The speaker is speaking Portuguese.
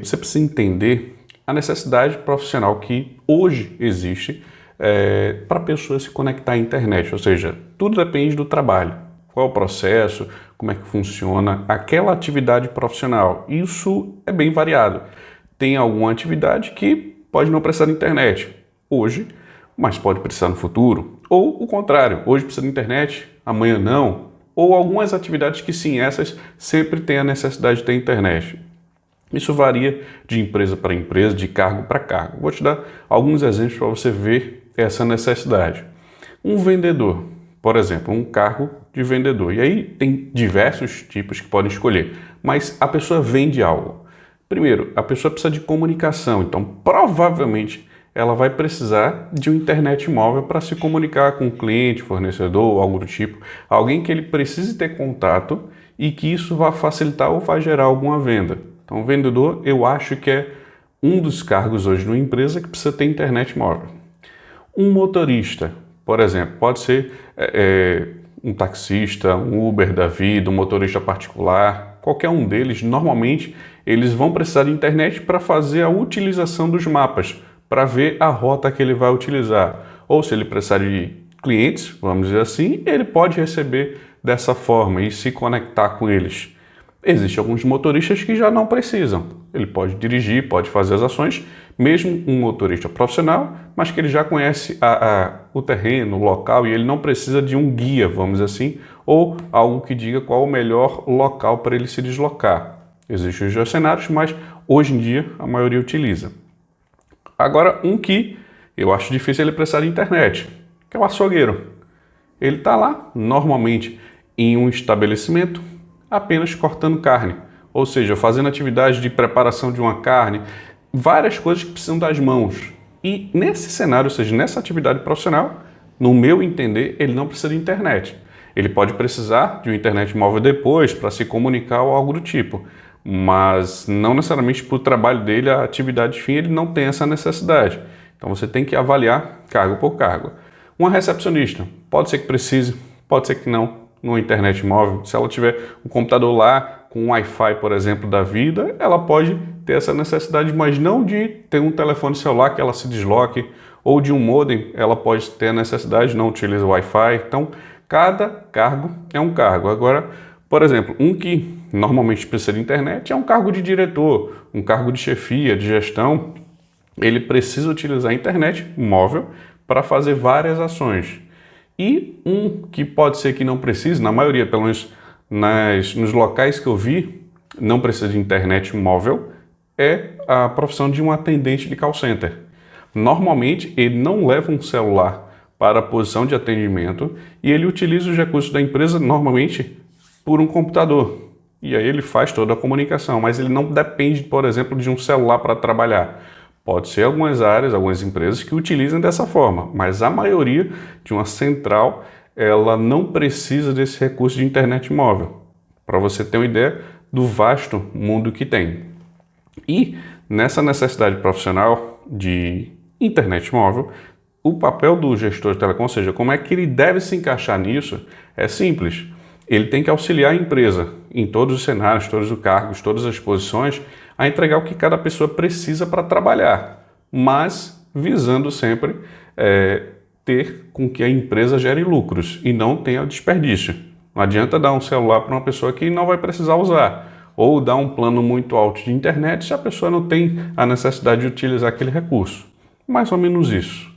Você precisa entender a necessidade profissional que hoje existe para a pessoa se conectar à internet, ou seja, tudo depende do trabalho. Qual é o processo, como é que funciona aquela atividade profissional. Isso é bem variado. Tem alguma atividade que pode não precisar de internet hoje, mas pode precisar no futuro. Ou o contrário, hoje precisa de internet, amanhã não. Ou algumas atividades que sim, essas sempre têm a necessidade de ter internet. Isso varia de empresa para empresa, de cargo para cargo. Vou te dar alguns exemplos para você ver essa necessidade. Um vendedor, por exemplo, um cargo de vendedor. E aí tem diversos tipos que podem escolher, mas a pessoa vende algo. Primeiro, a pessoa precisa de comunicação, então provavelmente ela vai precisar de uma internet móvel para se comunicar com o cliente, fornecedor, algo do tipo. Alguém que ele precise ter contato e que isso vai facilitar ou vai gerar alguma venda. Então, o vendedor, eu acho que é um dos cargos hoje numa empresa que precisa ter internet móvel. Um motorista, por exemplo, pode ser um taxista, um Uber da vida, um motorista particular, qualquer um deles, normalmente, eles vão precisar de internet para fazer a utilização dos mapas, para ver a rota que ele vai utilizar. Ou se ele precisar de clientes, vamos dizer assim, ele pode receber dessa forma e se conectar com eles. Existem alguns motoristas que já não precisam. Ele pode dirigir, pode fazer as ações, mesmo um motorista profissional, mas que ele já conhece o terreno, o local, e ele não precisa de um guia, vamos dizer assim, ou algo que diga qual o melhor local para ele se deslocar. Existem os dois cenários, mas hoje em dia a maioria utiliza. Agora, um que eu acho difícil ele precisar de internet, que é o açougueiro. Ele está lá, normalmente, em um estabelecimento, apenas cortando carne, ou seja, fazendo atividade de preparação de uma carne, várias coisas que precisam das mãos. E nesse cenário, ou seja, nessa atividade profissional, no meu entender, ele não precisa de internet. Ele pode precisar de uma internet móvel depois para se comunicar ou algo do tipo, mas não necessariamente para o trabalho dele, a atividade fim, ele não tem essa necessidade. Então você tem que avaliar cargo por cargo. Uma recepcionista, pode ser que precise, pode ser que não, numa internet móvel. Se ela tiver um computador lá com um Wi-Fi, por exemplo, da vida, ela pode ter essa necessidade, mas não de ter um telefone celular que ela se desloque, ou de um modem, ela pode ter a necessidade, não utiliza o Wi-Fi. Então, cada cargo é um cargo. Agora, por exemplo, um que normalmente precisa de internet é um cargo de diretor, um cargo de chefia, de gestão. Ele precisa utilizar a internet móvel para fazer várias ações. E um que pode ser que não precise, na maioria, pelo menos nos locais que eu vi, não precisa de internet móvel, é a profissão de um atendente de call center. Normalmente, ele não leva um celular para a posição de atendimento e ele utiliza os recursos da empresa, normalmente, por um computador. E aí ele faz toda a comunicação, mas ele não depende, por exemplo, de um celular para trabalhar. Pode ser algumas áreas, algumas empresas que utilizam dessa forma, mas a maioria de uma central, ela não precisa desse recurso de internet móvel, para você ter uma ideia do vasto mundo que tem. E nessa necessidade profissional de internet móvel, o papel do gestor de telecom, ou seja, como é que ele deve se encaixar nisso, é simples. Ele tem que auxiliar a empresa em todos os cenários, todos os cargos, todas as posições, a entregar o que cada pessoa precisa para trabalhar, mas visando sempre ter com que a empresa gere lucros e não tenha desperdício. Não adianta dar um celular para uma pessoa que não vai precisar usar, ou dar um plano muito alto de internet se a pessoa não tem a necessidade de utilizar aquele recurso. Mais ou menos isso.